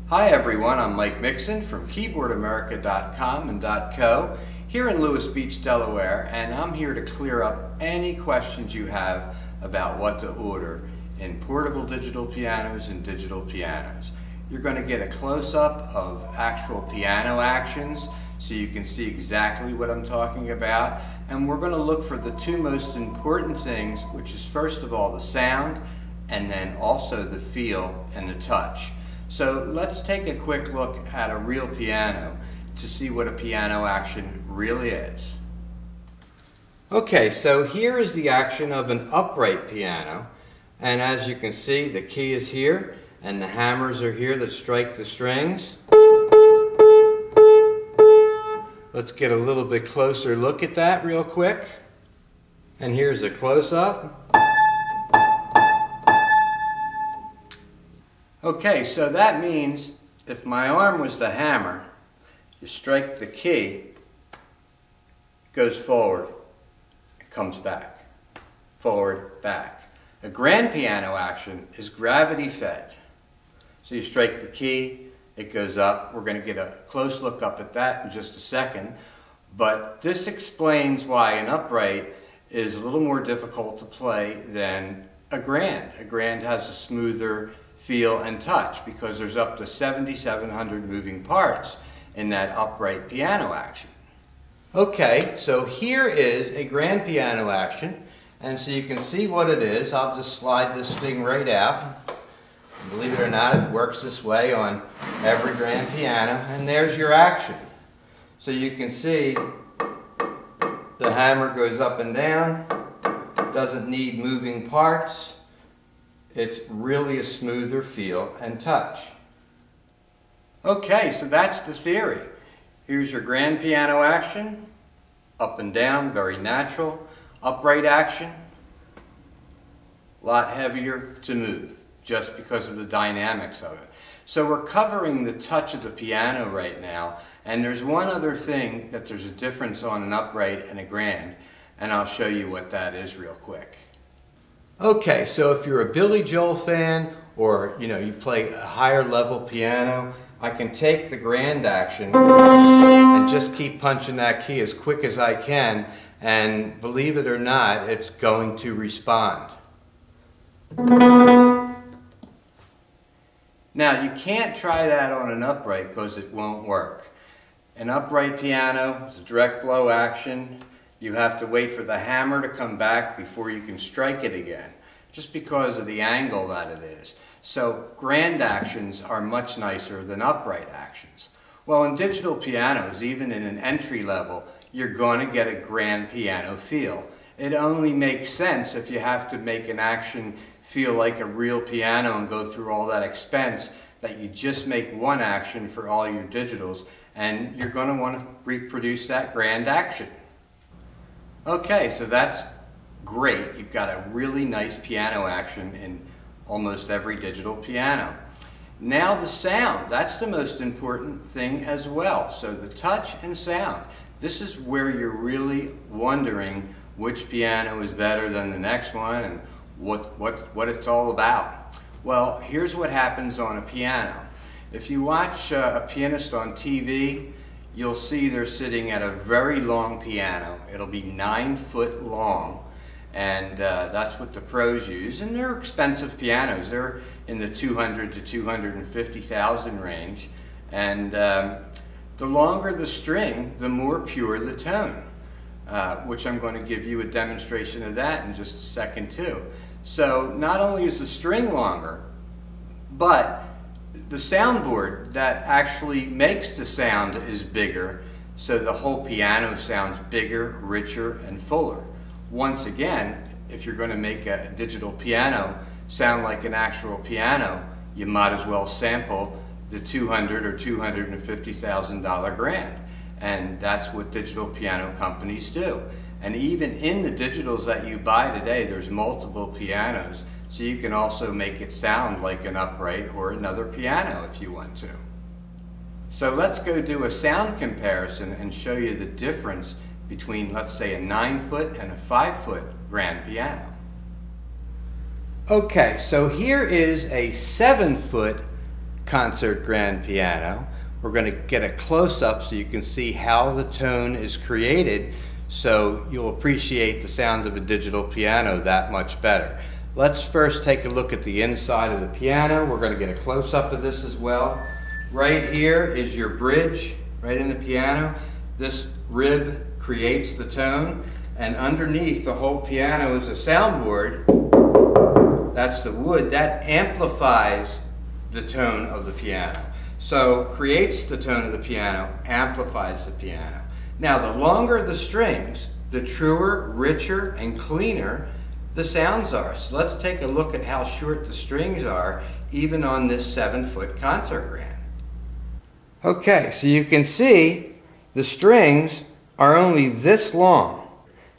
Hi everyone, I'm Mike Mixon from Keyboardamerica.com and .co here in Lewis Beach, Delaware, and I'm here to clear up any questions you have about what to order in portable digital pianos and digital pianos. You're going to get a close-up of actual piano actions so you can see exactly what I'm talking about, and we're going to look for the two most important things, which is first of all the sound and then also the feel and the touch. So let's take a quick look at a real piano to see what a piano action really is. Okay, so here is the action of an upright piano, and as you can see, the key is here and the hammers are here that strike the strings. Let's get a little bit closer look at that real quick, and here's a close-up. Okay, so that means if my arm was the hammer, you strike the key, it goes forward, it comes back, forward, back. A grand piano action is gravity fed. So you strike the key, it goes up. We're going to get a close look up at that in just a second. But this explains why an upright is a little more difficult to play than a grand. A grand has a smoother feel and touch because there's up to 7,700 moving parts in that upright piano action. Okay, so here is a grand piano action, and so you can see what it is. I'll just slide this thing right out. Believe it or not, it works this way on every grand piano, and there's your action. So you can see the hammer goes up and down, doesn't need moving parts. It's really a smoother feel and touch. Okay, so that's the theory. Here's your grand piano action, up and down, very natural. Upright action, a lot heavier to move, just because of the dynamics of it. So we're covering the touch of the piano right now, and there's one other thing that there's a difference on an upright and a grand, and I'll show you what that is real quick. Okay, so if you're a Billy Joel fan, or you play a higher level piano, I can take the grand action and just keep punching that key as quick as I can, and believe it or not, it's going to respond. Now, you can't try that on an upright because it won't work. An upright piano is a direct blow action. You have to wait for the hammer to come back before you can strike it again, just because of the angle that it is. So grand actions are much nicer than upright actions. Well, in digital pianos, even in an entry level, you're going to get a grand piano feel. It only makes sense if you have to make an action feel like a real piano and go through all that expense, that you just make one action for all your digitals, and you're going to want to reproduce that grand action. Okay, so that's great. You've got a really nice piano action in almost every digital piano. Now the sound, that's the most important thing as well. So the touch and sound. This is where you're really wondering which piano is better than the next one and what it's all about. Well, here's what happens on a piano. If you watch a pianist on TV, you'll see they're sitting at a very long piano. It'll be 9 foot long, and that's what the pros use. And they're expensive pianos. They're in the 200 to 250,000 range. And the longer the string, the more pure the tone, which I'm going to give you a demonstration of that in just a second too. So not only is the string longer, but the soundboard that actually makes the sound is bigger, so the whole piano sounds bigger, richer, and fuller. Once again, if you're going to make a digital piano sound like an actual piano, you might as well sample the $200,000 or $250,000 grand. And that's what digital piano companies do. And even in the digitals that you buy today, there's multiple pianos, so you can also make it sound like an upright or another piano if you want to. So let's go do a sound comparison and show you the difference between, let's say, a 9 foot and a 5 foot grand piano. Okay, so here is a 7 foot concert grand piano. We're going to get a close-up so you can see how the tone is created, so you'll appreciate the sound of a digital piano that much better. Let's first take a look at the inside of the piano. We're going to get a close-up of this as well. Right here is your bridge, right in the piano. This rib creates the tone, and underneath the whole piano is a soundboard. That's the wood. That amplifies the tone of the piano. So creates the tone of the piano, amplifies the piano. Now the longer the strings, the truer, richer, and cleaner the sounds are. So let's take a look at how short the strings are, even on this 7-foot concert grand. Okay, so you can see the strings are only this long,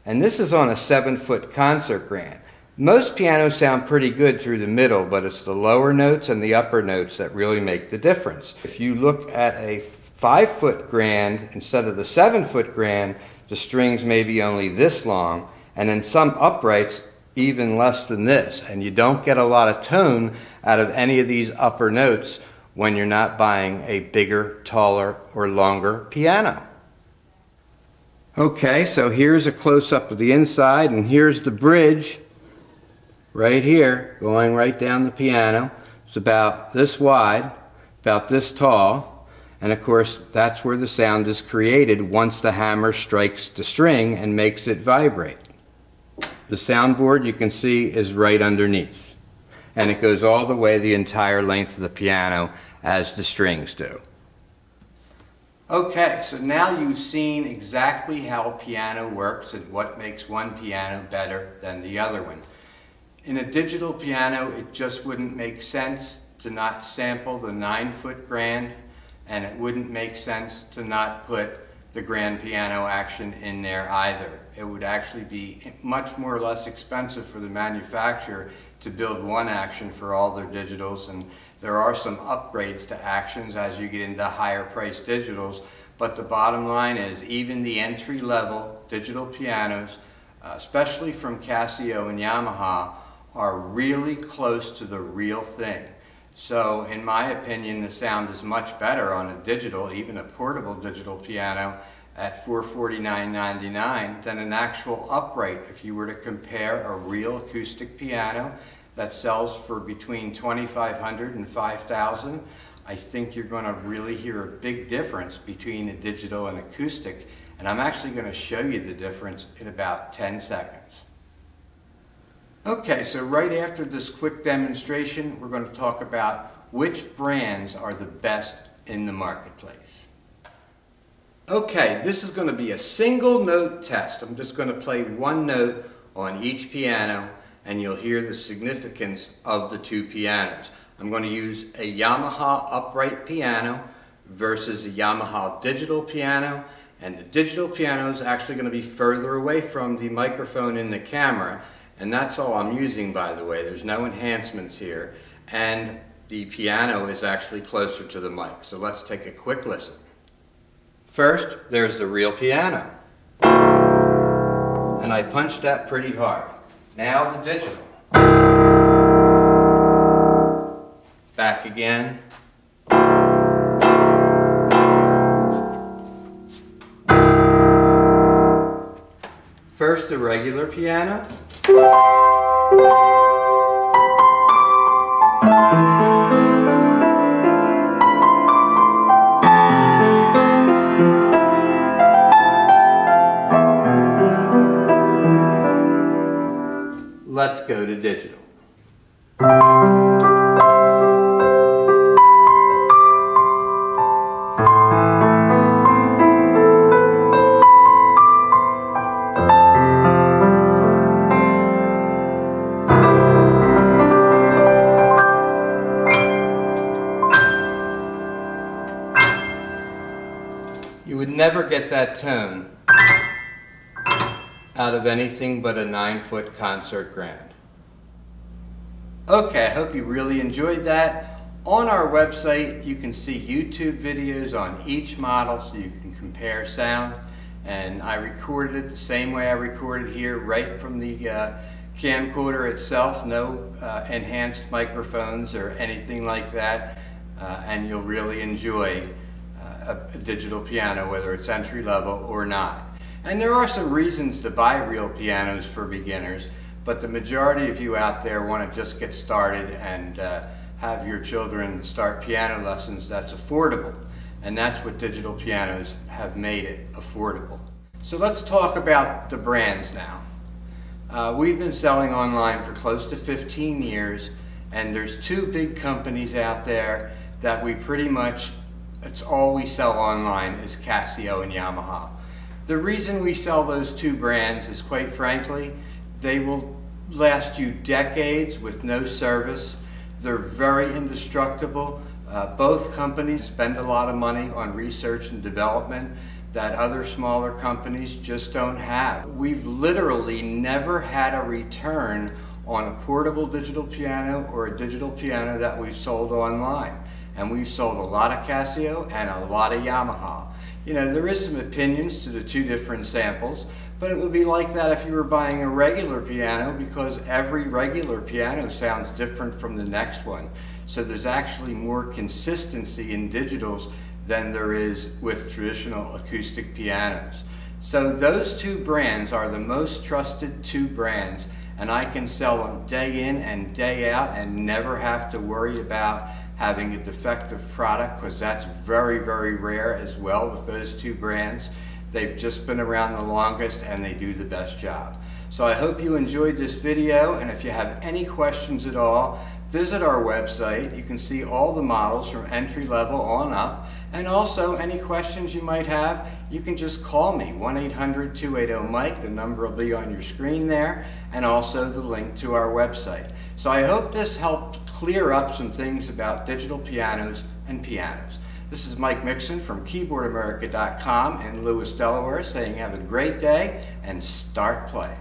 and this is on a 7-foot concert grand. Most pianos sound pretty good through the middle, but it's the lower notes and the upper notes that really make the difference. If you look at a 5-foot grand instead of the 7-foot grand, the strings may be only this long, and in some uprights even less than this, and you don't get a lot of tone out of any of these upper notes when you're not buying a bigger, taller, or longer piano. Okay, so here's a close-up of the inside, and here's the bridge right here, going right down the piano. It's about this wide, about this tall, and of course that's where the sound is created once the hammer strikes the string and makes it vibrate. The soundboard, you can see, is right underneath, and it goes all the way the entire length of the piano as the strings do. Okay, so now you've seen exactly how a piano works and what makes one piano better than the other one. In a digital piano, it just wouldn't make sense to not sample the 9-foot grand, and it wouldn't make sense to not put the grand piano action in there either. It would actually be much more or less expensive for the manufacturer to build one action for all their digitals, and there are some upgrades to actions as you get into higher priced digitals, but the bottom line is even the entry-level digital pianos, especially from Casio and Yamaha, are really close to the real thing. So in my opinion, the sound is much better on a digital, even a portable digital piano, at $449.99 than an actual upright. If you were to compare a real acoustic piano that sells for between $2,500 and $5,000, I think you're going to really hear a big difference between a digital and acoustic, and I'm actually going to show you the difference in about 10 seconds. Okay, so right after this quick demonstration, we're going to talk about which brands are the best in the marketplace. Okay, this is going to be a single note test. I'm just going to play one note on each piano, and you'll hear the significance of the two pianos. I'm going to use a Yamaha upright piano versus a Yamaha digital piano, and the digital piano is actually going to be further away from the microphone in the camera, and that's all I'm using, by the way. There's no enhancements here, and the piano is actually closer to the mic. So let's take a quick listen. First, there's the real piano, and I punched that pretty hard. Now the digital. Back again. First the regular piano. Let's go to digital. You would never get that tone out of anything but a 9-foot concert grand. Okay, I hope you really enjoyed that. On our website, you can see YouTube videos on each model so you can compare sound. And I recorded it the same way I recorded here, right from the camcorder itself. No enhanced microphones or anything like that. and you'll really enjoy a digital piano, whether it's entry level or not. And there are some reasons to buy real pianos for beginners, but the majority of you out there want to just get started and have your children start piano lessons that's affordable. And that's what digital pianos have made it affordable. So let's talk about the brands now. We've been selling online for close to 15 years, and there's two big companies out there that we pretty much, it's all we sell online is Casio and Yamaha. The reason we sell those two brands is, quite frankly, they will last you decades with no service. They're very indestructible. Both companies spend a lot of money on research and development that other smaller companies just don't have. We've literally never had a return on a portable digital piano or a digital piano that we've sold online. And we've sold a lot of Casio and a lot of Yamaha. You know, there is some opinions to the two different samples, but it would be like that if you were buying a regular piano, because every regular piano sounds different from the next one. So there's actually more consistency in digitals than there is with traditional acoustic pianos. So those two brands are the most trusted two brands, and I can sell them day in and day out and never have to worry about having a defective product, because that's very, very rare as well with those two brands. They've just been around the longest and they do the best job. So I hope you enjoyed this video, and if you have any questions at all, visit our website. You can see all the models from entry level on up, and also any questions you might have, you can just call me, 1-800-280-MIKE. The number will be on your screen there, and also the link to our website. So I hope this helped clear up some things about digital pianos and pianos. This is Mike Mixon from Keyboardamerica.com in Lewis, Delaware, saying have a great day and start playing.